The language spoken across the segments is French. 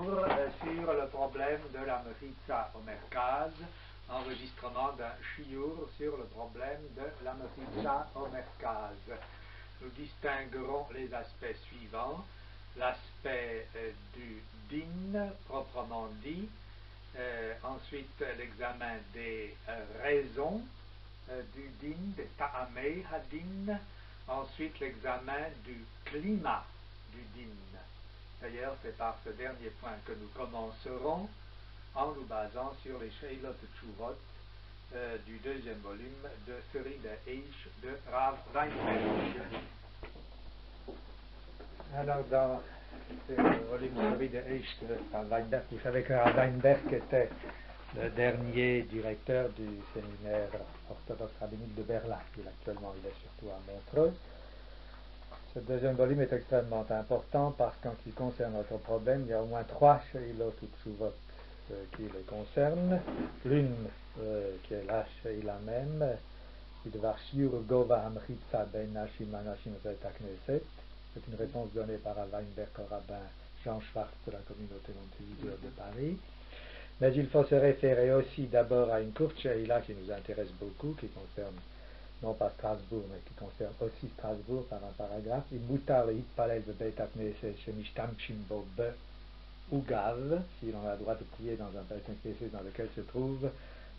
cours sur le problème de la Mechitza au Merkaz, enregistrement d'un chiour sur le problème de la Mechitza au Merkaz. Nous distinguerons les aspects suivants: l'aspect du din proprement dit, ensuite l'examen des raisons du din, des ta'amei hadin, ensuite l'examen du climat du din. D'ailleurs, c'est par ce dernier point que nous commencerons en nous basant sur les Sheilot Tshuvot du deuxième volume de Série de Eish de Rav Weinberg. Alors, dans ce volume Série de Eish de Rav Weinberg, vous savez que Rav Weinberg était le dernier directeur du séminaire orthodoxe rabbinique de Berlin. Actuellement, il est surtout à Montreux. Ce deuxième volume est extrêmement important parce qu'en ce qui concerne notre problème, il y a au moins 3 Sheilot ou Tshuvot qui les concernent. L'une qui est la Sheila même, Bidvar Shiur Gova Hamchitza Ben Nashim Anashim Bet HaKnesset. C'est une réponse donnée par Weinberg au rabbin Jean Schwartz de la communauté montévidéenne de Paris. Mais il faut se référer aussi d'abord à une courte Sheila qui nous intéresse beaucoup, qui concerne non pas Strasbourg, mais qui concerne aussi Strasbourg par un paragraphe. Il mutar le hitpalel de Beit HaKnesset shemishtamshim bo ugav, si l'on a le droit de prier dans un Beit HaKnesset dans lequel se trouve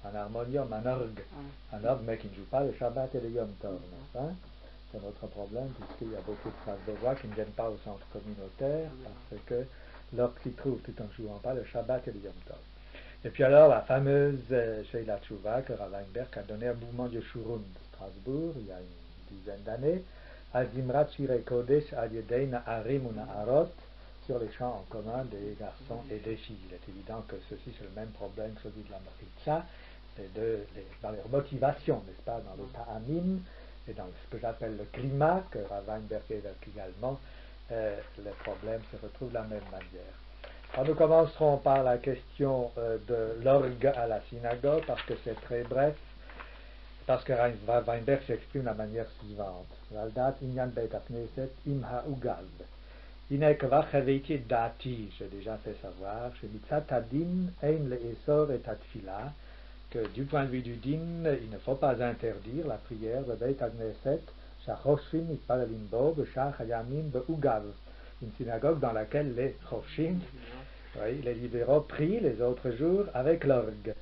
un harmonium, un orgue mais qui ne joue pas le Shabbat et le Yom Tov, n'est-ce pas? C'est notre problème, puisqu'il y a beaucoup de Strasbourgeois qui ne viennent pas au centre communautaire, parce que l'orgue s'y trouve tout en ne jouant pas le Shabbat et le Yom Tov. Et puis alors, la fameuse Sheila Tshuva que Rav Weinberg a donné à mouvement de Shurun de Strasbourg, il y a une dizaine d'années, Azimrat Shirei Kodesh Al Yedei Na'arim ou Na'arot, sur les chants en commun des garçons et des filles. Il est évident que ceci, c'est le même problème que celui de la Mechitza, dans leur motivation, n'est-ce pas, dans les ta'amim, et dans ce que j'appelle le climat, que Rav Weinberg évoque également, les problèmes se retrouvent de la même manière. Alors nous commencerons par la question de l'orgue à la synagogue, parce que c'est très bref, parce que Rav Weinberg s'exprime de la manière suivante. Valdat inyan Beit HaKnesset im ha'ugav. Inek vachaveti dati, j'ai déjà fait savoir, chez Mitzat Hadin ein le'esor et atfila, que du point de vue du din, il ne faut pas interdire la prière de Beit HaKnesset, shachoshim mitpalalim bo b'shach hayamim be'ugav. Une synagogue dans laquelle les choshim, les libéraux, prient les autres jours avec l'orgue.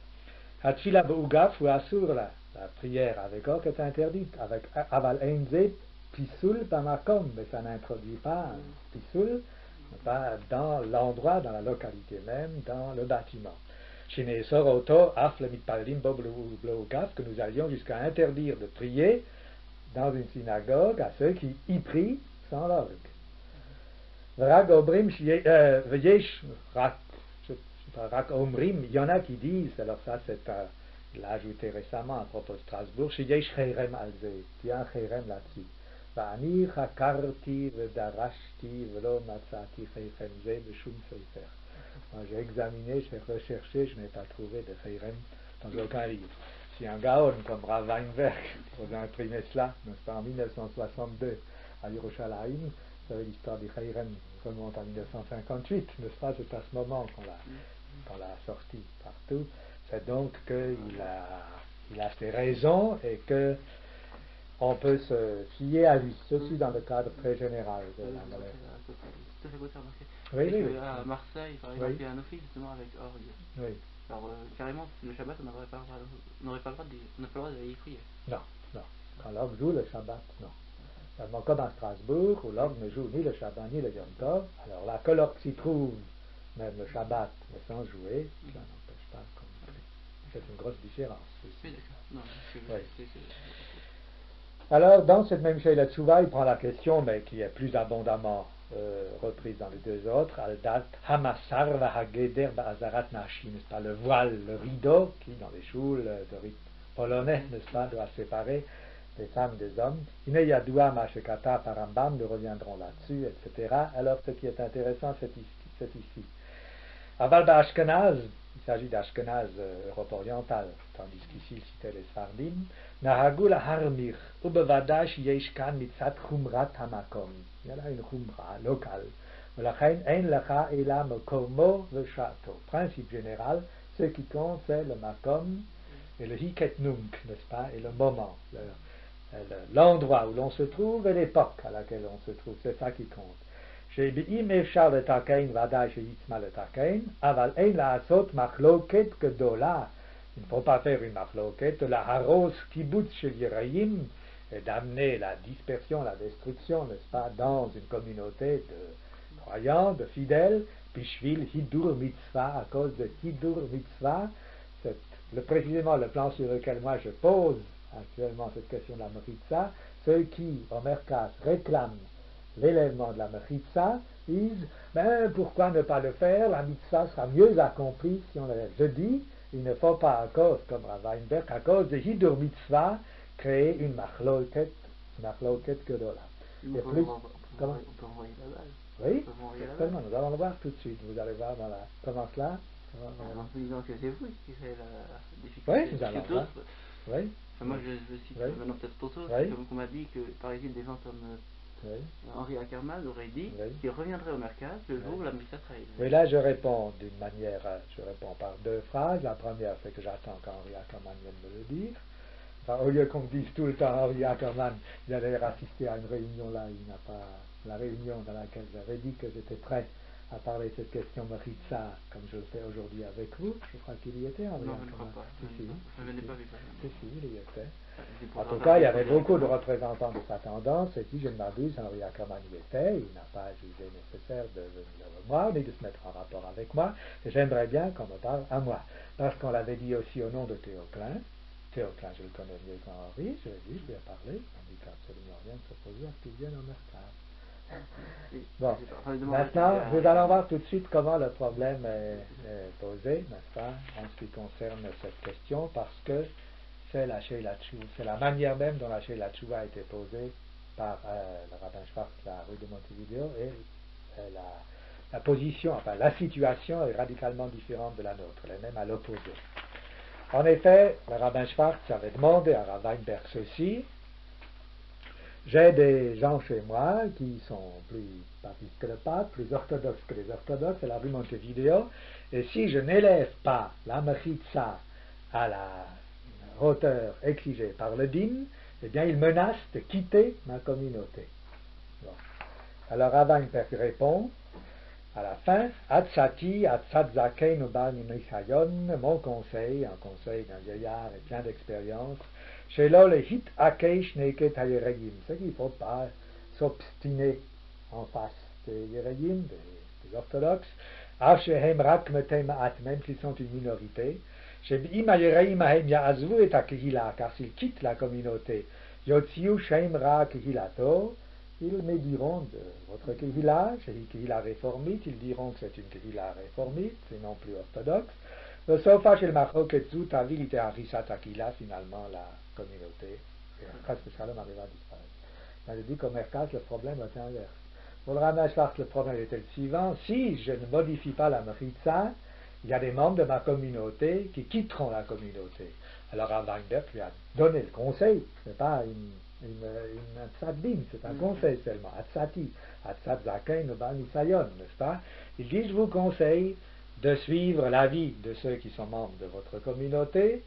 Atfila be'ugav ou asur, la prière avec orgue est interdite, avec aval einze pisoul bamakom, mais ça n'introduit pas un pisoul dans l'endroit, dans la localité même, dans le bâtiment. Chez Soroto, Afle Mitpalalim Boblougav, que nous allions jusqu'à interdire de prier dans une synagogue à ceux qui y prient sans l'orgue. Rak Omrim, il y en a qui disent, alors ça c'est il l'a ajouté récemment à propos de Strasbourg, Shiyesh Cherem Alze, il y a un Cherem là-dessus. Va'ani chakarti v'darashti v'lo matzati Cherem ze b'shum sefer. Moi, j'ai examiné, j'ai recherché, je n'ai pas trouvé de Cherem dans aucun livre. Si un Gaon comme Rav Weinberg aurait imprimé cela, n'est-ce pas, en 1962 à Yerushalayim, vous savez, l'histoire du Cherem remonte en 1958, n'est-ce pas, c'est à ce moment qu'on l'a sorti partout. C'est donc qu'il a ses raisons et que on peut se fier à lui. Ceci dans le cadre très général de la monnaie. Oui. À Marseille, par exemple, il y a un office justement avec orgue. Oui. Alors, carrément, le Shabbat, on n'aurait pas le droit d'aller y prier. Non. Quand l'orgue joue le Shabbat, non. Seulement comme à Strasbourg, où l'orgue ne joue ni le Shabbat ni le Yom Tov, alors là, que l'orgue s'y trouve, même le Shabbat, mais sans jouer, ça n'empêche pas. C'est une grosse différence. Oui, d'accord. Oui. Alors, dans cette même Sheila Tshuva, il prend la question, mais qui est plus abondamment reprise dans les deux autres, Aldat Hamasar Vahageder Ba'azarat Nashim, n'est-ce pas, le voile, le rideau, qui dans les choules de rite polonais, n'est-ce pas, doit séparer les femmes des hommes. Ineyadua Mashekata Parambam, nous reviendrons là-dessus, etc. Alors, ce qui est intéressant, c'est ici. Aval Ashkenaz, il s'agit d'Ashkenaz Europe orientale, tandis qu'ici il citait les Sfardim. Nahagul harmir, ubevadash yeshkan mitzat chumrat hamakom. Il y a là une chumra locale, Principe général, ce qui compte, c'est le makom et le hiketnunk, n'est-ce pas, et le moment, l'endroit où l'on se trouve et l'époque à laquelle on se trouve, c'est ça qui compte. Il ne faut pas faire une machloket, la haros kibbutz shel Yerayim, et d'amener la dispersion, la destruction, n'est-ce pas, dans une communauté de croyants, de fidèles, Bishvil Hidur Mitzvah, à cause de Hidur Mitzvah, c'est précisément le plan sur lequel moi je pose actuellement cette question de la Mechitza. Ceux qui, au Merkas, réclament l'élèvement de la Mechitza, disent, ben, pourquoi ne pas le faire, la Mitzvah sera mieux accomplie si on l'élève. Je dis, il ne faut pas, à cause, comme Rav Weinberg, à cause de Hidur Mitzvah, créer une machloket gedola. On peut envoyer la balle. Oui, certainement, nous allons le voir tout de suite. Vous allez voir dans la... Comment cela En se disant que c'est vous qui créez la difficulté. Oui, nous allons voir. Oui. Enfin, moi, je cite maintenant peut-être Tosso, oui. Comme on m'a dit que, par exemple, des gens comme Henri Ackerman aurait dit qu'il reviendrait au Merkaz le jour où la Missa serait élevée. Oui, là, je réponds d'une manière, je réponds par deux phrases. La première, c'est que j'attends qu'Henri Ackerman vienne me le dire. Enfin, au lieu qu'on me dise tout le temps Henri Ackerman, il allait assister à une réunion là, il n'a pas... La réunion dans laquelle j'avais dit que j'étais prêt à parler de cette question Mechitza, comme je le fais aujourd'hui avec vous. Je crois qu'il y était, Henri Non, Ackerman. je ne crois pas. Je n'ai pas vu. Si, il y était. En tout cas, il y avait beaucoup de représentants de sa tendance, et si je ne m'abuse, Henri Ackerman y était. Il n'a pas jugé nécessaire de venir vers moi, ni de se mettre en rapport avec moi. Et j'aimerais bien qu'on me parle à moi. Parce qu'on l'avait dit aussi au nom de Théoclin. Théoclin, je le connais mieux qu'Henri. Je lui ai dit, je lui ai parlé. On dit qu'absolument rien de s'opposer à ce qu'il vienne au Merkaz. Bon, maintenant, nous allons voir tout de suite comment le problème est posé, n'est-ce pas, en ce qui concerne cette question, parce que c'est la manière même dont la Sheila Tshuva a été posée par le rabbin Schwartz, la rue de Montevideo, et la position, enfin la situation est radicalement différente de la nôtre, elle est même à l'opposé. En effet, le rabbin Schwartz avait demandé à Rav Weinberg ceci. J'ai des gens chez moi qui sont plus papistes que le pape, plus orthodoxes que les orthodoxes, à la rue Montevideo, et si je n'élève pas la Mechitza à la hauteur exigée par le din, eh bien il menace de quitter ma communauté. Bon. Alors Rav Weinberg répond à la fin, Atzati, Atzatzakein Ubani Nisayon, mon conseil, un conseil d'un vieillard et plein d'expérience, chez l'ol et hit akeish neket hayerayim, c'est qu'il ne faut pas s'obstiner en face des Yerayim, des orthodoxes, Ashehem rak metem at, même s'ils sont une minorité, chez B'im hayerayim ahem ya'azvu et akehila, car s'ils quittent la communauté, Yotziu shem ra kehilato, ils médiront de votre kehila, chez les kehila réformite, ils diront que c'est une kehila réformite, et non plus orthodoxe. Le sofa chez le machoketzu, tavil ite harisat akila, finalement la communauté, presque shalom arriva à disparaître. Je dis qu'au Merkaz, le problème est inverse. Pour le Rav Schwartz, le problème était le suivant: si je ne modifie pas la Mechitza, il y a des membres de ma communauté qui quitteront la communauté. Alors Rav Weinberg lui a donné le conseil, ce n'est pas un tzaddin, c'est un conseil seulement, atzati, atzat zaken ba nisayon, n'est-ce pas? Il dit, je vous conseille de suivre l'avis de ceux qui sont membres de votre communauté,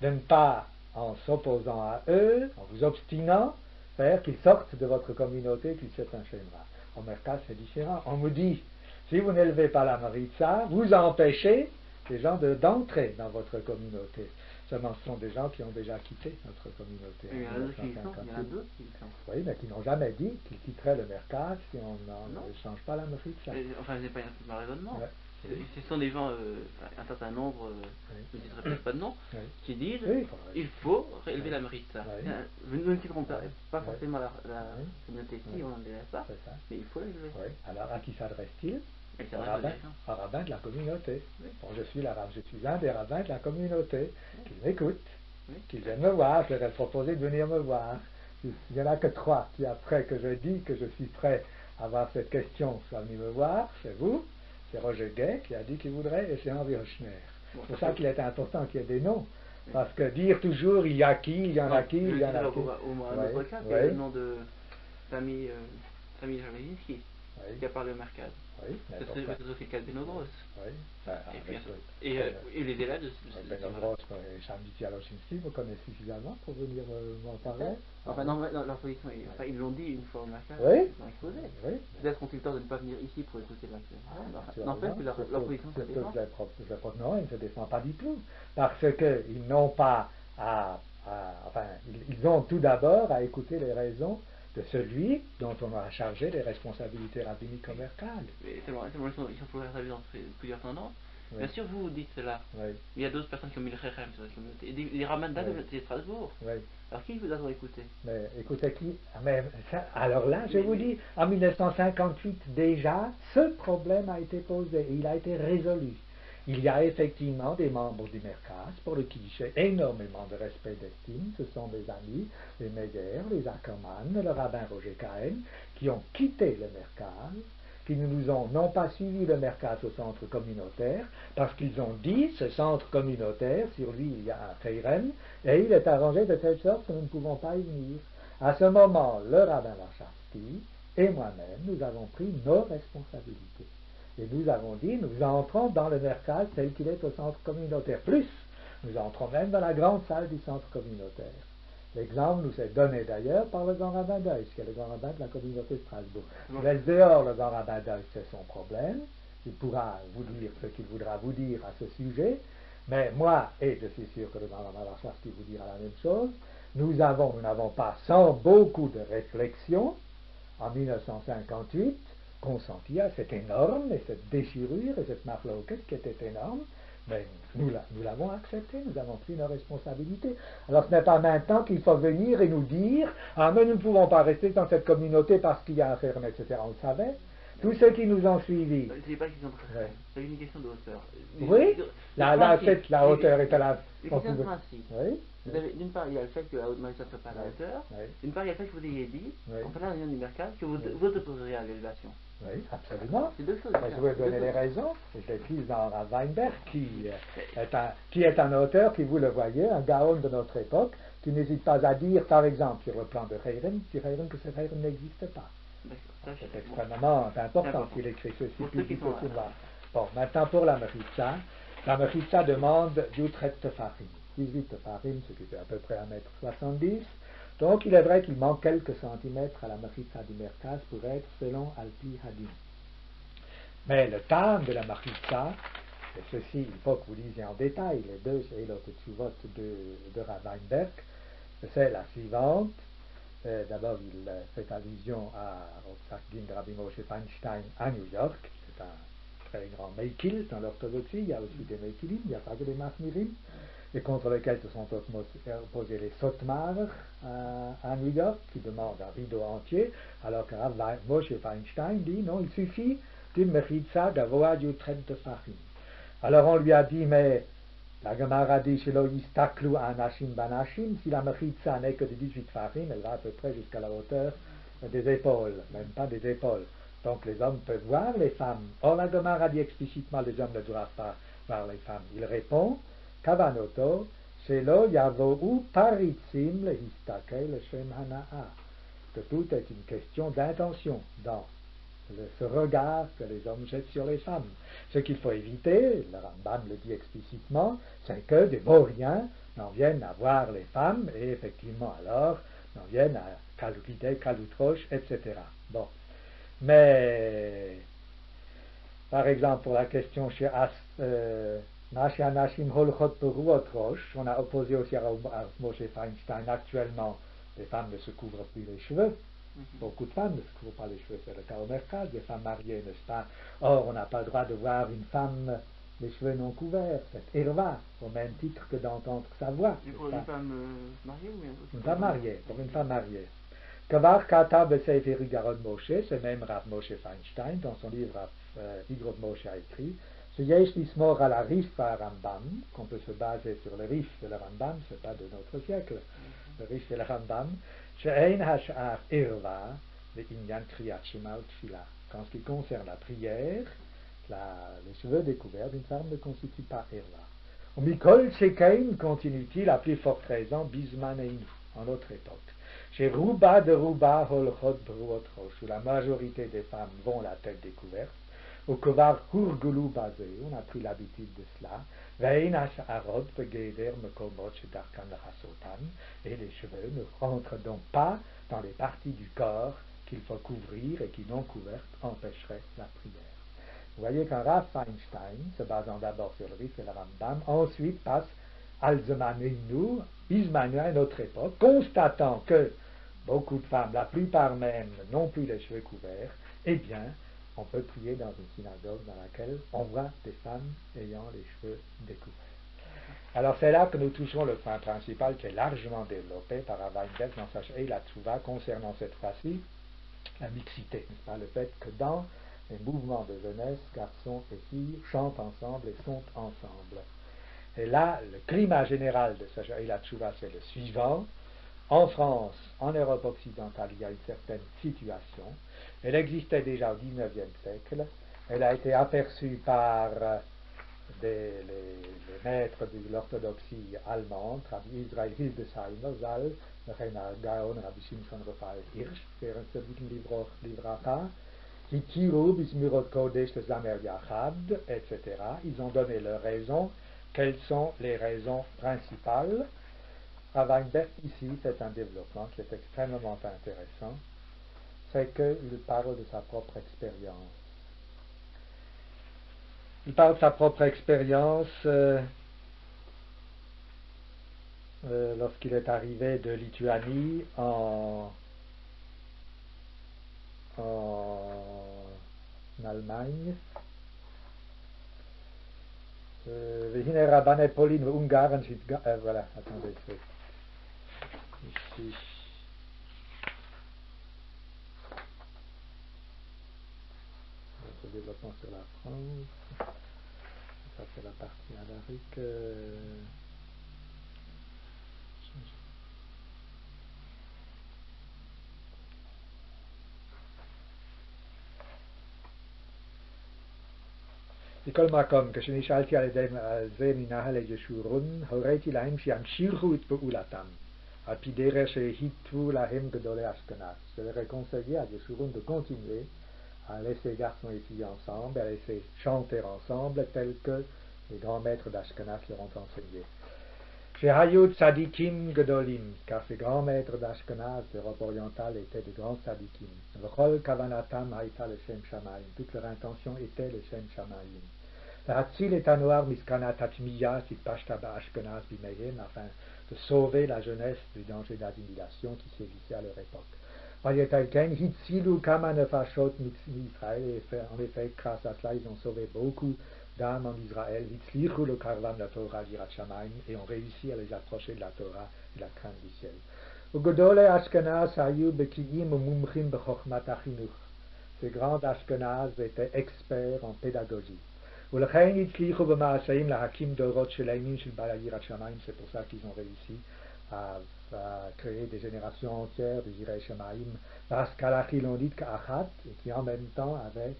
de ne pas, en s'opposant à eux, en vous obstinant, faire qu'ils sortent de votre communauté, qu'ils se enchaînera. Au Merkaz, c'est différent. On vous dit, si vous n'élevez pas la Mechitza, vous empêchez les gens d'entrer dans votre communauté. Seulement, ce sont des gens qui ont déjà quitté notre communauté. Il y en a d'autres qui le sont. Oui, mais qui n'ont jamais dit qu'ils quitteraient le Merkaz si on ne change pas la Mechitza. Enfin, c'est pas un raisonnement. Ouais. Ce sont des gens, un certain nombre, je ne citerai peut-être pas de nom, qui disent il faut élever la Mechitza. Nous ne quitterons pas forcément la communauté si on ne l'élève pas, mais il faut l'élever. Alors, à qui s'adresse-t-il? Un rabbin de la communauté. Bon, je suis un des rabbins de la communauté, qui m'écoutent, qui viennent me voir. Je leur ai proposé de venir me voir. Il n'y en a que 3 qui, après que je dis que je suis prêt à voir cette question, soient venus me voir. C'est vous, c'est Roger Gay qui a dit qu'il voudrait, et c'est Henri Hochner. C'est pour ça qu'il est important qu'il y ait des noms. Parce que dire toujours il y a qui, il y en a qui, il y en a qui. Au moins un autre cas, c'est le nom de famille Javezinski qui a parlé au Merkaz. Oui, c'est aussi Benogros. Oui. Et les délais de Benogros et Shamiti Aloshinsky, vous connaissez suffisamment pour venir m'en parler? Enfin, non, leur position, ils l'ont dit une fois au Mercat, oui. ils ont exposé. Oui. Peut-être qu'ont-ils le temps de ne pas venir ici pour écouter l'acte. N'empêche que leur position se défend. Non, ils ne se défendent pas du tout. Parce qu'ils n'ont pas enfin, ils ont tout d'abord à écouter les raisons de celui dont on a chargé les responsabilités rabbiniques commerciales. Ils sont pour dans plusieurs tendances. Oui. Bien sûr, vous dites cela. Oui. Il y a d'autres personnes qui ont mis le Chechem sur la communauté. Les Ramandas de Strasbourg. Oui. Alors qui vous a écouté? Mais écoutez qui? Alors là, je vous dis, en 1958 déjà, ce problème a été posé et il a été résolu. Il y a effectivement des membres du Merkaz pour qui j'ai énormément de respect et d'estime. Ce sont mes amis, les Meyer, les Ackerman, le rabbin Roger Cohen, qui ont quitté le Merkaz, qui nous ont non pas suivi le Merkaz au centre communautaire, parce qu'ils ont dit, ce centre communautaire, sur lui il y a un Khairem, et il est arrangé de telle sorte que nous ne pouvons pas y venir. À ce moment, le rabbin Warshawski et moi-même, nous avons pris nos responsabilités. Et nous avons dit, nous entrons dans le Merkaz tel qu'il est au centre communautaire. Plus, nous entrons même dans la grande salle du centre communautaire. L'exemple nous est donné d'ailleurs par le grand rabbin d'Oïs, qui est le grand rabbin de la communauté de Strasbourg. Je laisse dehors le grand rabbin d'Oïs, c'est son problème. Il pourra vous dire ce qu'il voudra vous dire à ce sujet. Mais moi, et je suis sûr que le grand rabbin Warshawski vous dira la même chose, nous n'avons pas, sans beaucoup de réflexion, en 1958, consenti à cette énorme et cette déchirure et cette marloquette qui était énorme, mais nous l'avons accepté, nous avons pris nos responsabilités. Alors ce n'est pas maintenant qu'il faut venir et nous dire « Ah mais nous ne pouvons pas rester dans cette communauté parce qu'il y a un ferme, etc. » On le savait. Tous ceux qui nous ont suivis. C'est pas une question de respect, c'est une question de hauteur. Oui, la hauteur est à la... Les questions de principe. Oui. D'une part, il y a le fait que la haute magistrature ne soit pas à la hauteur. Oui. D'une part, il y a le fait que vous ayez dit, en parlant de du Merkaz, que vous opposerez à l'élévation. Oui, absolument. C'est deux choses. Je vais donner les raisons. Je l'ai dit dans Rav Weinberg, qui est un auteur, qui vous le voyez, un gaon de notre époque, qui n'hésite pas à dire, par exemple, sur le plan de Khairem, que ce Khairem n'existe pas. C'est extrêmement important qu'il écrit ceci, puis cela. Bon, maintenant pour la Mechitza demande 18 tefarim. 18 tefarim, ce qui fait à peu près 1,70 m. Donc il est vrai qu'il manque quelques centimètres à la Mechitza du Merkaz pour être selon Alpi Hadim. Mais le terme de la Mechitza, et ceci, il faut que vous lisiez en détail les deux Tshuvot de Rav Weinberg, c'est la suivante. D'abord, il fait allusion au Psak-Din de Rabbi Moshe Feinstein à New York. C'est un très grand Meikil dans l'orthodoxie. Il y a aussi des Meikilim, il n'y a pas que des Masmirim, et contre lesquels se sont opposés les Sotmar à New York, qui demandent un rideau entier, alors que Rabbi Moshe Feinstein dit non, il suffit d'une Mechitza d'Avoa Yutret de Farim. Alors on lui a dit, mais la Gemara dit chez Yistaklu Anashim Banashim, si la Mechitza n'est que de 18 farim, elle va à peu près jusqu'à la hauteur des épaules, même pas des épaules. Donc les hommes peuvent voir les femmes. Or la Gemara dit explicitement les hommes ne doivent pas voir les femmes. Il répond, Kavanoto, Shelo Yavohu Paritzim le Histakel le Shem Hana'a. Que tout est une question d'intention dans ce regard que les hommes jettent sur les femmes. Ce qu'il faut éviter, le Rambam le dit explicitement, c'est que des vauriens n'en viennent à voir les femmes et effectivement alors n'en viennent à Kalukite, Kalutroche, etc. Bon. Mais, par exemple, pour la question chez Nashi Anashim Holchot Peruotroche, on a opposé aussi à Moshe Feinstein actuellement, les femmes ne se couvrent plus les cheveux. Beaucoup de femmes ne se couvrent pas les cheveux, c'est le cas au Merkaz, des femmes mariées, n'est-ce pas? Or, on n'a pas le droit de voir une femme les cheveux non couverts, c'est Irva, au même titre que d'entendre sa voix. Et pour une femme mariée ou bien une femme mariée, pour une femme mariée. Kavar Kata Besefer Igarod Moshe, c'est même Rav Moshe Feinstein, dans son livre Igrod Moshe a écrit, ce Yesh Lismor à la Rif à Rambam, qu'on peut se baser sur le Rif de la Rambam, c'est pas de notre siècle, le Rif de la Rambam, She'ein hash'ar irva, le inyan kriyat shema ou tfila. En ce qui concerne la prière, les cheveux découverts d'une femme ne constituent pas irva. Au Mikol Shekain continue-t-il à plus forte raison, bismaneinu, en notre époque. Chez Rouba de Rouba holchot bruot roche, où la majorité des femmes vont la tête découverte, au kovar hurgulu basé, on a pris l'habitude de cela, veinash arod begeder mekomot darkan rasotan, et les cheveux ne rentrent donc pas dans les parties du corps qu'il faut couvrir et qui non couvertes empêcheraient la prière. Vous voyez qu'un Rav Feinstein, se basant d'abord sur le Rif et le Rambam, ensuite passe al Zmaninu, Bismanu à notre époque, constatant que beaucoup de femmes, la plupart même, n'ont plus les cheveux couverts, eh bien, on peut prier dans une synagogue dans laquelle on voit des femmes ayant les cheveux découverts. Alors c'est là que nous touchons le point principal qui est largement développé par Weinberg dans sa Sheila Teshuvah concernant cette fois-ci la mixité, n'est-ce pas, le fait que dans les mouvements de jeunesse, garçons et filles chantent ensemble et sont ensemble. Et là, le climat général de sa Sheila Teshuvah, c'est le suivant. En France, en Europe occidentale, il y a une certaine situation. Elle existait déjà au XIXe siècle. Elle a été aperçue par les maîtres de l'orthodoxie allemande, Rabbi Israel Hildesheimer, Zal, Rainer Gaon, Rabbi Shimshon Raphael Hirsch, während der Livrata, Hitiru, Bismirot Kodesh, le Zamer Yachad, etc. Ils ont donné leurs raisons. Quelles sont les raisons principales? À Weinberg, ici, c'est un développement qui est extrêmement intéressant. C'est qu'il parle de sa propre expérience. Il parle de sa propre expérience lorsqu'il est arrivé de Lituanie en Allemagne. Vehine Rabbane Polin Ungarn, voilà, attendez, c'est ici. Notre développement sur la France. Ça c'est la partie alarique. מכל מקום, כשנשאלתי על זה מנהל ישורון, הוריתי להם שימשיכו את פעולתם, על פי דרך שהיטו להם גדולי אשכנז. Je leur ai conseillé à Yeshurun de continuer à laisser garçons et filles ensemble, à laisser chanter ensemble, tel que les grands maîtres d'Ashkenaz leur ont enseigné. Shehayut Tzadikim Gedolim, car ces grands maîtres d'Ashkenaz, d'Europe orientale, étaient de grands tzadikim. V'chol kavanatam haïta le Shem Shamayim, toute leur intention était le Shem Shamayim. L'Hatzil est à noir miskana tatmiya titpashta ba'Ashkenaz bimehem, afin de sauver la jeunesse du danger d'assimilation qui sévissait à leur époque. Vayetalken hitzilu kama nefashot Israël, et en effet, grâce à cela, ils ont sauvé beaucoup d'âmes en Israël, hitzlichu le karvan la Torah l'Yirat Shamayim, et ont réussi à les approcher de la Torah et de la crainte du ciel. Ugodole Ashkenaz hayu bekiim mumchim bechochmat achinuch. Ces grands Ashkenaz étaient experts en pédagogie. Ulechein hitzlichu b'ma'aseim lahakim dorot sheleimin shel bala Yirat Shamayim, c'est pour ça qu'ils ont réussi à créer des générations entières de Yirat Shamayim, la Haskalah Chilonite ka'achat, et qui en même temps avaient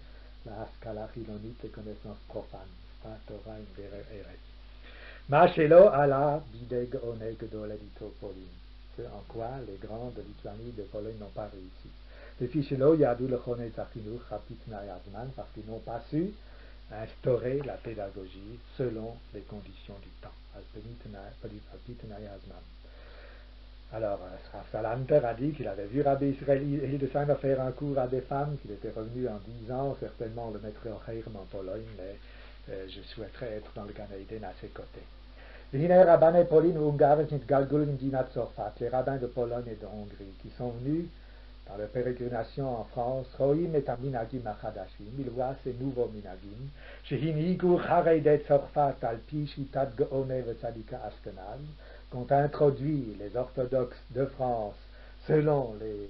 la Haskalah Chilonite, les connaissances profanes, pas Torah et Eretz. Machelo ala bideg oneg doledito Polin, ce en quoi les grands de Lituanie de Pologne n'ont pas réussi. Les fichelo yadu le chonet achinuch rapitna yazman, parce qu'ils n'ont pas su instaurer la pédagogie selon les conditions du temps. Alpitna yazman. Alors, Salanter a dit qu'il avait vu Rabbi Israël Hildesheimer faire un cours à des femmes, qu'il était revenu en 10 ans, certainement le mettrait au Heim en Pologne, mais je souhaiterais être dans le Gan Eden à ses côtés. Les rabbins de Pologne et de Hongrie qui sont venus par leur pérégrination en France, Roim et Minagim Achadashim, ils voient ces nouveaux Minagim, Shehinigu Charedet Sorfat Alpi Shitat Geone Vetzadika Ashkenaz, qu'ont introduit les orthodoxes de France selon les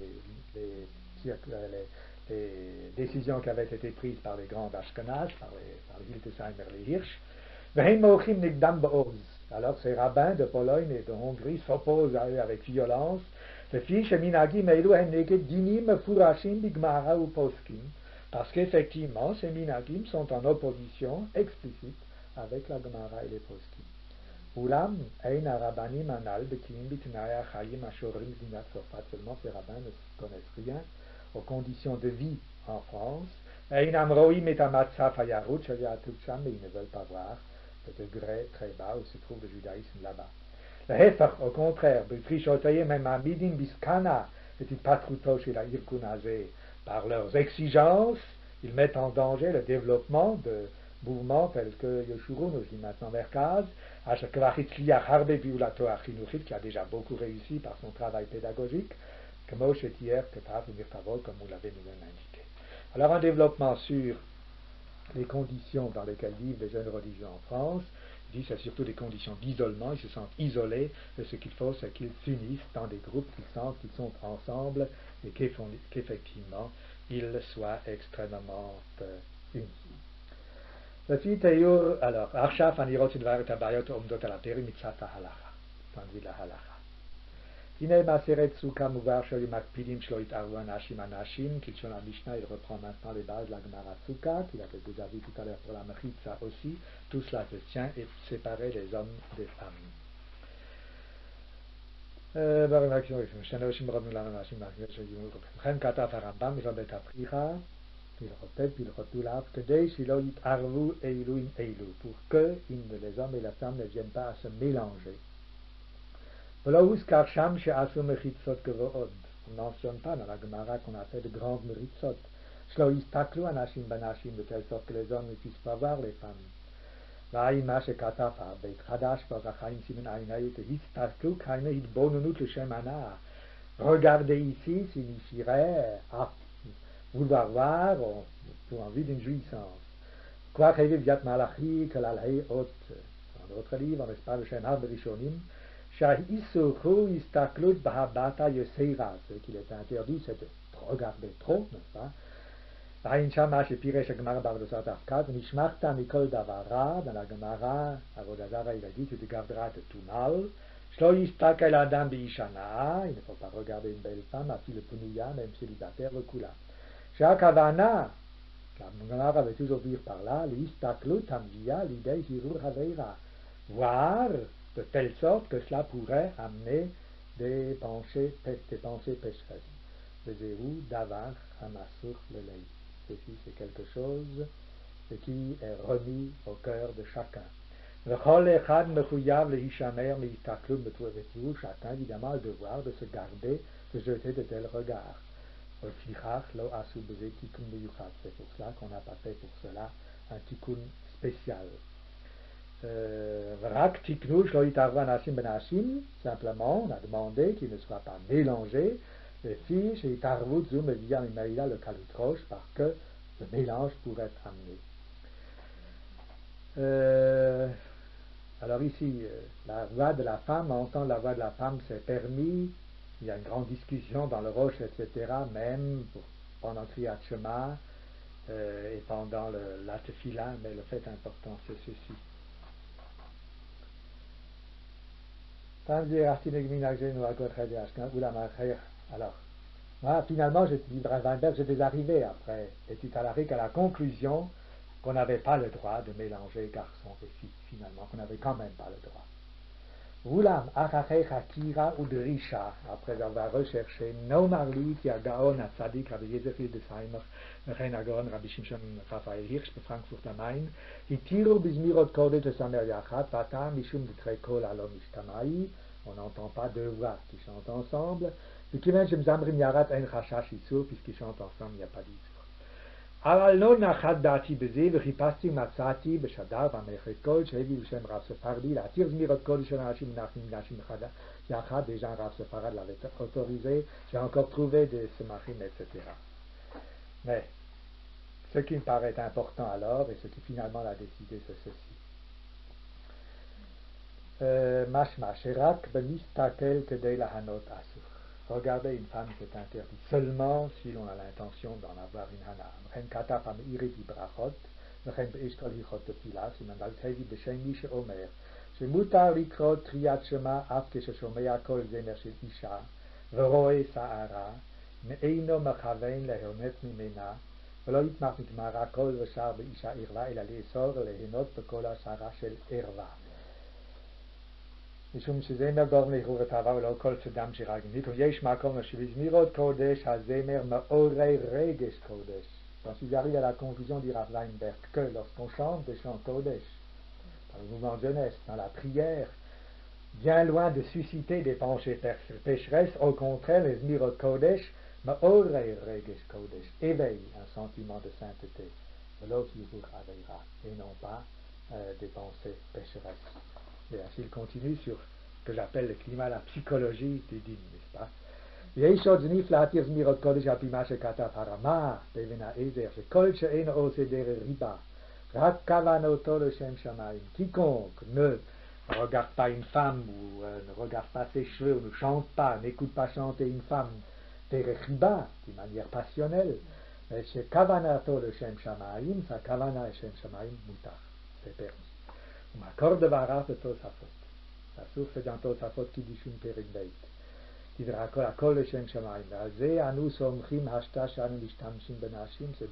décisions qui avaient été prises par les grands d'Ashkenaz, par les Hildesheimer et les Hirsch. Alors ces rabbins de Pologne et de Hongrie s'opposent à eux avec violence. Parce qu'effectivement, ces minagim sont en opposition explicite avec la Gemara et les poskim. Ulam ein arabanim anal bekim bitnaya chayim ashorim dinat Tzorfat. Seulement ces rabbins ne connaissent rien aux conditions de vie en France, Einam roim et amatzaf hayarut shaliatucham, mais ils ne veulent pas voir le degré très bas où se trouve le judaïsme là-bas. Le hefach, au contraire, b'trishotoyim hem amidim biskana et patruto chez la irkunazé. Par leurs exigences, ils mettent en danger le développement de mouvements tels que Yoshurun, aussi maintenant Merkaz, qui a déjà beaucoup réussi par son travail pédagogique, comme vous l'avez nous-même indiqué. Alors un développement sur les conditions dans lesquelles vivent les jeunes religieux en France, il dit que c'est surtout des conditions d'isolement, ils se sentent isolés, et ce qu'il faut c'est qu'ils s'unissent dans des groupes, qu'ils sentent qu'ils sont ensemble et qu'effectivement ils soient extrêmement unis. Alors, Arshaf anirot shidvar et abayot omdot al aperi mitzat halacha, point de vue de la halacha. Hine maseret suka muvar shel makpidim shlo itarvu anashim anashim, Kilshon Mishnah, il reprend maintenant les bases de la Gemara Sukkah, qu'il avait déjà vu tout à l'heure pour la Mechitza aussi, tout cela se tient et séparer les hommes des femmes. Chen kataf harambam, il rebet apricha, il répète, puis il retourne, pour que les hommes et la femme ne viennent pas à se mélanger. On ne mentionne pas dans la Gemara qu'on a fait de grandes meritzot. De telle sorte que les hommes ne puissent pas voir les femmes. Regardez ici signifierait vouloir voir pour envie d'une jouissance. Quoi que viat malachi que la lei haute. Dans d'autres livres, on parle de Shem Haberishonim, Shahisuchu istaklut bahabata yoseira. Ce qu'il est interdit, c'est de regarder trop, n'est-ce pas? Aïn Shamash et Piresh Gemara Bardosat Afkat, Nishmarta Mikol Davara, dans la Gemara, Avodazara, il a dit, tu te garderas de tout mal. Shlo Yistakal Adam Bishana, il ne faut pas regarder une belle femme, à le Punuya, même célibataire, le Kula. Shakavana, la Gemara veut toujours dire par là, l'Istaklut Amvia, l'idée Hirur Haveira, voir de telle sorte que cela pourrait amener des pensées pécheresses. Le Zéhou, Davar, Hamasur, le Lei. Ceci, c'est quelque chose qui est remis au cœur de chacun. Chacun, évidemment, a le devoir de se garder, de jeter de tels regards. C'est pour cela qu'on n'a pas fait pour cela un tikkun spécial. Simplement, on a demandé qu'il ne soit pas mélangé, les filles, chez Itarvut, Zoum et Via Mimaïla, le Kalutroche, parce que le mélange pourrait être amené. Alors ici, la voix de la femme, entendre la voix de la femme, c'est permis. Il y a une grande discussion dans le Roche, etc., même pendant Kriyat Shema et pendant la Tefila, mais le fait important, c'est ceci. Alors, moi, finalement, j'étais arrivé après l'étude halakhique à la conclusion qu'on n'avait pas le droit de mélanger garçons et filles, finalement, qu'on n'avait quand même pas le droit. Roulam, Achachecha, Kira ou de Risha, après avoir recherché Nomarli, Tiagaon, Atzadik, Rabbi Yezefil de Seimer, Rechen Agon, Rabbi Shimshon Raphael Hirsch, de Frankfurt am Main, Hitiru Bizmirot Kodet de Samer Yachat, Vatam, Mishum de Trekol Alom Ishtamai, on n'entend pas deux voix qui chantent ensemble, et qui même Zamrim Yarat En Chashash Isur, puisqu'ils chantent ensemble, il n'y a pas d'Isur. אבל לא נחת דעתי בזה, וחיפשתי מצאתי בשדר במלאכת קודש, שהביא בשם רב ספרדי, להתיר זמירות קודש של אנשים נשים יחד, des gens רב ספרד l'avaient autorisé, j'ai encore trouvé des semachim, etc. Mais, ce qui me paraît important alors, et ce qui finalement l'a décidé, c'est ceci. Mashma, sherak b'mistakel kedei lahanot asur. Regarder une femme, c'est interdit seulement si l'on a l'intention d'en avoir une hana. Ren kata pam iridi brachot, ren be'ishkol hichot tefila, siman baltevi b'shemi she'omer, shemutar likrot triyat shema af kesheshomea kol zemer shel isha, v'roe sa'ara, me'eino machavein lehonet mimena, ולא יתמח מתמרה כל ושאר באישה ערווה, אלא לאסור ליהנות בכל השערה של ערווה. משום שזמר גורם להרהור התאווה ולא כל סדם שרגנית, ויש מקום שבזמירות קודש הזמר מעורר רגש קודש. J'en suis arrivé à la conclusion, dira Weinberg, que lorsqu'on chante des chants Kodesh, dans le mouvement de jeunesse, dans la prière, bien loin de susciter des pensées pécheresses, au contraire, les Zmirot Kodesh, Ma'orei Regesh Kodesh, éveillent un sentiment de sainteté, et non pas des pensées pécheresses. Et ainsi il continue sur ce que j'appelle le climat, la psychologie du dîme, n'est-ce pas? יש עוד זניף להתיר זמירות קודש על פי מה שכתב הרמ"א באבן העזר, שכל שאינו עושה דרך ריבה, רק כוונתו לשם שמיים. Quiconque ne regarde pas une femme ou ne regarde pas ses cheveux ou ne chante pas, n'écoute pas chanter une femme דרך ריבה, d'une manière passionnelle, mais שכוונתו לשם שמיים, sa כוונה לשם שמיים מותר, c'est permis. ומקור דבריו בתוספות, הסוף dans תוספות קידושין פרק ב'. C'est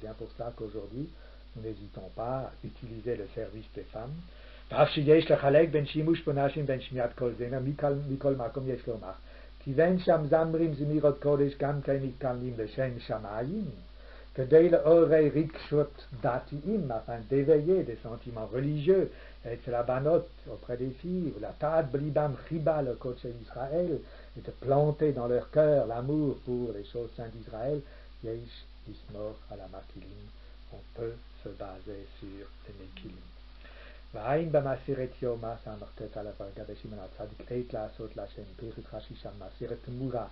bien pour ça qu'aujourd'hui, nous n'hésitons pas à utiliser le service des femmes. Afin d'éveiller des sentiments religieux et la banot auprès des filles, ou la ta'at blibam chiba le Kodesh Israël, et de planter dans leur cœur l'amour pour les choses saintes d'Israël, yesh ismor à la makilim, on peut se baser sur les mekilim. V'aïn b'maseret yoma, ça marquet à la varga Shimon HaTzadik, eit la'asot l'Hashem, Pirut Rashi Sham Maseret Mura,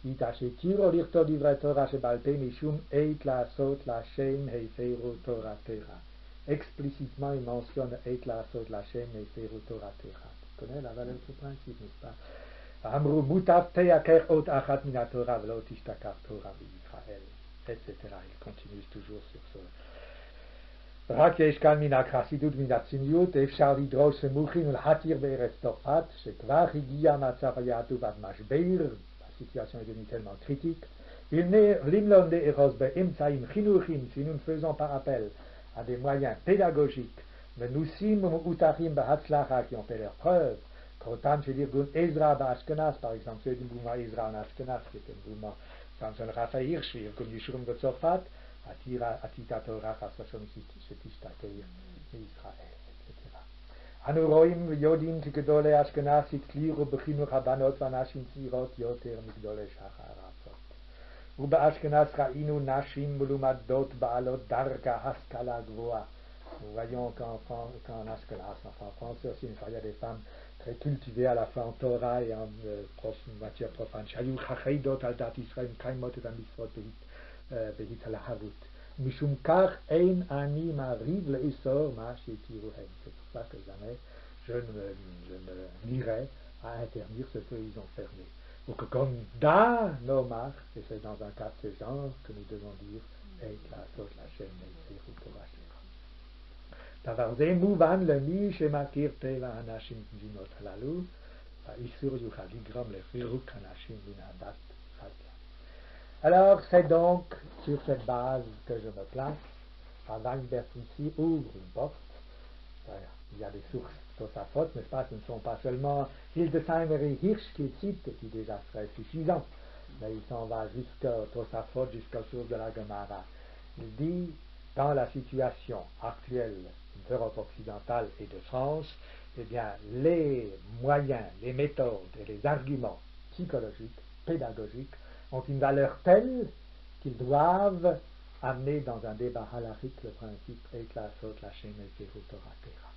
it ashetiro lirto divrei Torah shebal pe mishum, eit la'asot l'Hashem heiferu Torah Tera. Explicitement, il mentionne eit la'asot l'Hashem heiferu Torah Tera. Tu connais la valeur de ce principe, n'est-ce pas? Amru mutav teyaker ot achat min haTorah v'lo tishtakar Torah v'Yisrael, etc. Il continue toujours sur ce. רק יש כאן מן החסידות ומן הצניעות, אפשר לדרוש סמוכין ולהתיר בארץ צרפת, שכבר הגיע מצב היהדות עד משבר, situation est devenue tellement critique, l'im לא נאחוז באמצעים חינוכיים, si nous ne faisons pas appel à des moyens pédagogiques, מנוסים ומאותרים בהצלחה qui ont fait leur preuve, qu'autant של ארגון עזרא באשכנז, par exemple, ceux du mouvement Ezra en Ashkenaz, qui est un mouvement comme son Raphaël Hirsch, ארגון ישורם de Tzorfat, עתידת תורה חס ושלום שתשתכר מישראל, etc. אנו רואים ויודעים כי גדולי אשכנז התכלירו בחינוך הבנות והנשים צעירות יותר מגדולי שחר הארצות. ובאשכנז ראינו נשים מלומדות בעלות דרגה השכלה גבוהה. Nous voyons qu'en Ashkenaz, enfin en France aussi, il y a des femmes très cultivées à la fois en Torah et en matière profane. שהיו חכידות על דת ישראל מקיימות את המצוות בהתלהבות. משום כך אין אני מעריב לאסור מה שהתירוהם. C'est pour ça que jamais je ne lirai à interdire ce qu'ils ont fermé. Ou que comme da nomar, et c'est dans un cas de ce genre que nous devons dire et la sorte la chaîne et Torah. דבר זה מובן למי שמכיר טבע הנשים במדינות הללו, האיסור יוכל לגרום לפירוק הנשים מן הדת חז"ל. Alors c'est donc sur cette base que je me place. Weinberg ici ouvre une porte. Il y a des sources Tosafot, n'est-ce pas? Ce ne sont pas seulement Hildesheimer et Hirsch qu'il cite, qui déjà serait suffisant, mais il s'en va jusqu'au Tosafot, jusqu'aux sources de la Gemara. Il dit, dans la situation actuelle d'Europe occidentale et de France, eh bien, les moyens, les méthodes et les arguments psychologiques, pédagogiques, ont une valeur telle qu'ils doivent amener dans un débat halachique le principe Eitlasot Lachem et Torah Tera.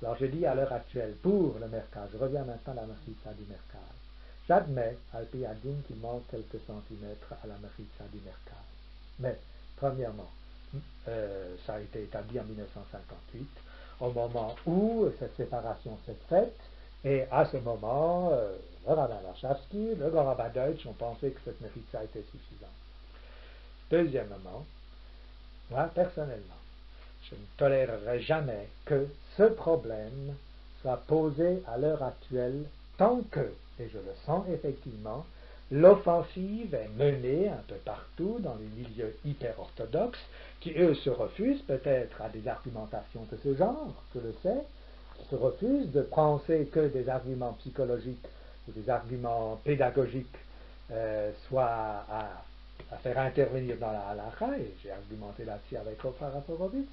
Alors je dis à l'heure actuelle, pour le Merkaz, je reviens maintenant à la Mechitza du Merkaz. J'admets, Alpi Adin, qu'il manque quelques centimètres à la Mechitza du Merkaz. Mais, premièrement, ça a été établi en 1958, au moment où cette séparation s'est faite, et à ce moment, le rabbin Warshawski, le grand rabbin Deutsch ont pensé que cette Mechitza était suffisante. Deuxièmement, moi, personnellement, je ne tolérerai jamais que ce problème soit posé à l'heure actuelle tant que, et je le sens effectivement, l'offensive est menée un peu partout dans les milieux hyper-orthodoxes qui, eux, se refusent peut-être à des argumentations de ce genre, je le sais, qui se refusent de penser que des arguments psychologiques ou des arguments pédagogiques soient à à faire intervenir dans la halakha, et j'ai argumenté là-dessus avec Ophar Aporovitz,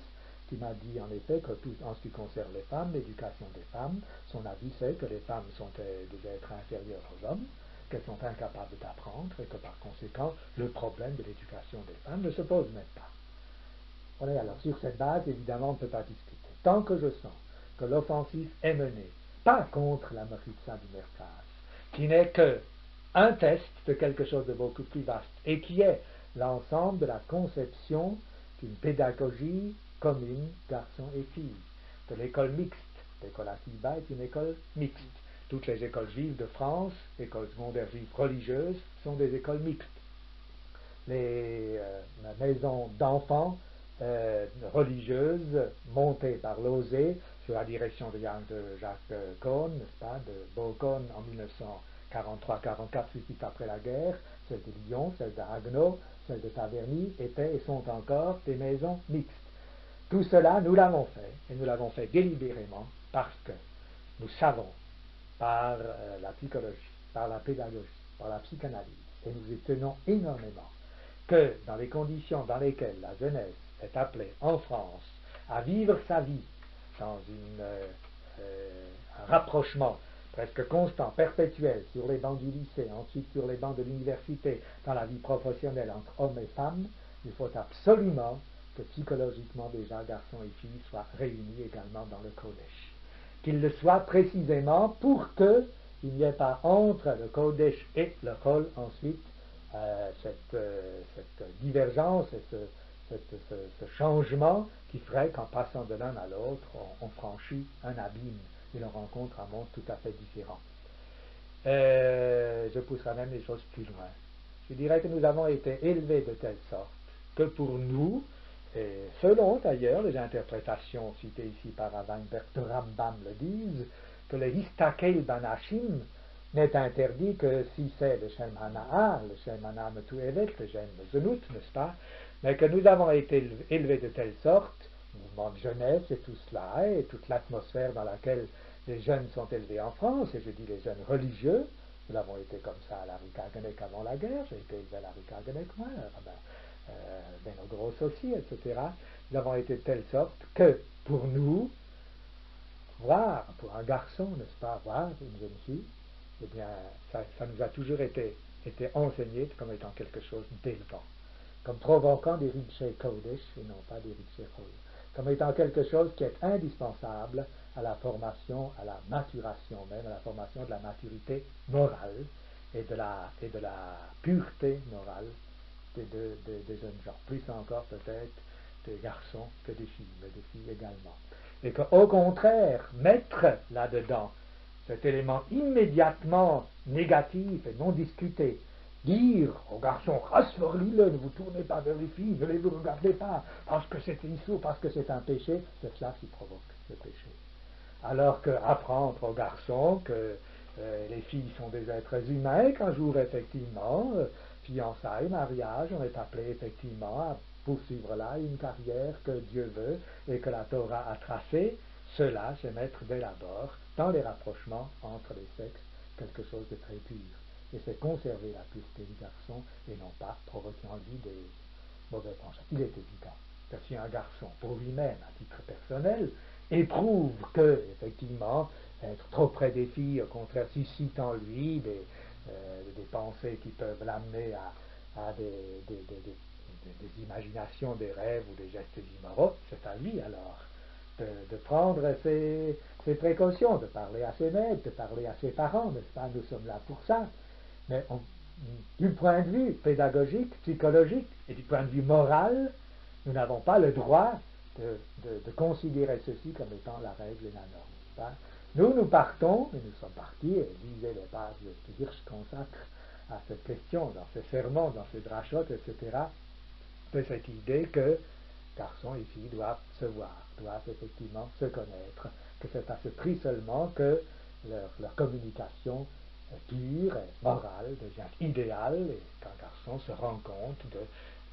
qui m'a dit en effet que tout, en ce qui concerne les femmes, l'éducation des femmes, son avis c'est que les femmes sont des êtres inférieurs aux hommes, qu'elles sont incapables d'apprendre, et que par conséquent, le problème de l'éducation des femmes ne se pose même pas. Voilà, alors sur cette base, évidemment, on ne peut pas discuter. Tant que je sens que l'offensive est menée, pas contre la Mechitza du Merkaz, qui n'est que un test de quelque chose de beaucoup plus vaste, et qui est l'ensemble de la conception d'une pédagogie commune, garçons et filles, de l'école mixte. L'école Akiba est une école mixte. Toutes les écoles juives de France, écoles secondaires juives religieuses, sont des écoles mixtes. Les maisons d'enfants religieuses montées par l'OSE sous la direction de Jacques Cohn, n'est-ce pas, de Beaucon en 1943-44, suite après la guerre, celle de Lyon, celle d'Agno, celle de Taverny, étaient et sont encore des maisons mixtes. Tout cela, nous l'avons fait, et nous l'avons fait délibérément parce que nous savons, par la psychologie, par la pédagogie, par la psychanalyse, et nous y tenons énormément, que dans les conditions dans lesquelles la jeunesse est appelée en France à vivre sa vie dans un rapprochement presque constant, perpétuel, sur les bancs du lycée, ensuite sur les bancs de l'université, dans la vie professionnelle entre hommes et femmes, il faut absolument que psychologiquement déjà garçons et filles soient réunis également dans le Kodesh. Qu'ils le soient précisément pour qu'il n'y ait pas entre le Kodesh et le Chol ensuite cette divergence et ce changement qui ferait qu'en passant de l'un à l'autre, on franchit un abîme et l'on rencontre un monde tout à fait différent. Je pousserai même les choses plus loin. Je dirais que nous avons été élevés de telle sorte que pour nous, et selon d'ailleurs les interprétations citées ici par Weinberg de Rambam le disent, que le Histakel Banashim n'est interdit que si c'est le Shem Hana'a, le Shem Hana'a Metu'evet, le Shem Zenut, n'est-ce pas, mais que nous avons été élevés de telle sorte, mouvement de jeunesse et tout cela, et toute l'atmosphère dans laquelle les jeunes sont élevés en France, et je dis les jeunes religieux, nous l'avons été comme ça à la Rikagenek avant la guerre, j'ai été élevé à la Rikagenek, moi, Beno Gross aussi, etc. Nous avons été de telle sorte que, pour nous, voir, pour un garçon, n'est-ce pas, voir une jeune fille, eh bien, ça nous a toujours été enseigné comme étant quelque chose d'élevant, comme provoquant des Ritchey Kodesh et non pas des Ritchey Chol, comme étant quelque chose qui est indispensable à la formation, à la maturation même, à la formation de la maturité morale et de la pureté morale des jeunes gens, plus encore peut-être des garçons que des filles, mais des filles également. Et qu'au contraire, mettre là-dedans cet élément immédiatement négatif et non discuté, dire aux garçons, rasforlile, ne vous tournez pas vers les filles, ne les vous regardez pas, parce que c'est issou, parce que c'est un péché, c'est cela qui provoque le péché. Alors qu'apprendre aux garçons que les filles sont des êtres humains, qu'un jour effectivement, fiançailles, mariage, on est appelé effectivement à poursuivre là une carrière que Dieu veut et que la Torah a tracée, cela, c'est mettre dès l'abord, dans les rapprochements entre les sexes, quelque chose de très pur. Et c'est conserver la pureté du garçon et non pas provoquer en lui des mauvais penchants. Il est évident que si un garçon, pour lui-même, à titre personnel, éprouve que, effectivement, être trop près des filles, au contraire, suscite en lui des pensées qui peuvent l'amener à des imaginations, des rêves ou des gestes immoraux, c'est à lui alors de prendre ses précautions, de parler à ses maîtres, de parler à ses parents, n'est-ce pas? Nous sommes là pour ça. Mais du point de vue pédagogique, psychologique et du point de vue moral, nous n'avons pas le droit de considérer ceci comme étant la règle et la norme. Pas? Nous partons, et nous sommes partis, et lisez les pages que Hirsch consacre à cette question, dans ses sermons, dans ses drachotes, etc., de cette idée que garçons et filles doivent se voir, doivent effectivement se connaître, que c'est à ce prix seulement que leur communication pure et morale devient idéale et qu'un garçon se rend compte de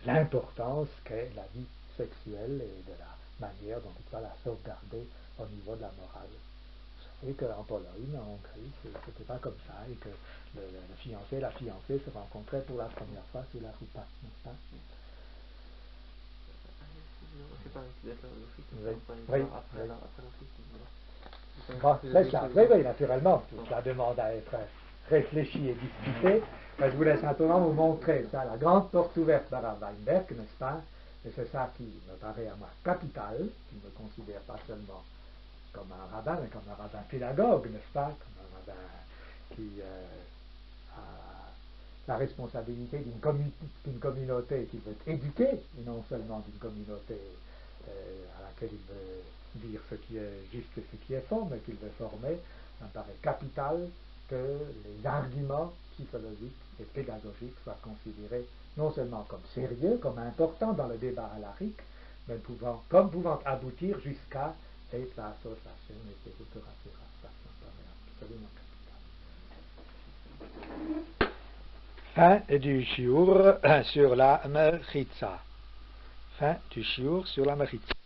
l'importance qu'est la vie sexuelle et de la manière dont il doit la sauvegarder au niveau de la morale. et qu'en Pologne, en Hongrie, c'était pas comme ça, et que le fiancé et la fiancée se rencontraient pour la première fois sous la roupa, n'est-ce pas? Bon, c'est ça, oui, naturellement, tout cela demande à être réfléchi et discuté. Mais je voulais simplement vous montrer ça, la grande porte ouverte par Weinberg, n'est-ce pas? Et c'est ça qui me paraît à moi capital, qui ne me considère pas seulement comme un rabbin, mais comme un rabbin pédagogue, n'est-ce pas? Comme un rabbin qui a la responsabilité d'une communauté qu'il veut éduquer, et non seulement d'une communauté à laquelle il veut dire ce qui est juste et ce qui est faux, mais qu'il veut former. Ça me paraît capital que les arguments psychologiques et pédagogiques soient considérés non seulement comme sérieux, comme importants dans le débat halakhique, mais pouvant aboutir jusqu'à et la association et des autoratures. Ça me paraît absolument capital. Fin du shiur sur la Mechitza. Fin du shiur sur la Mechitza.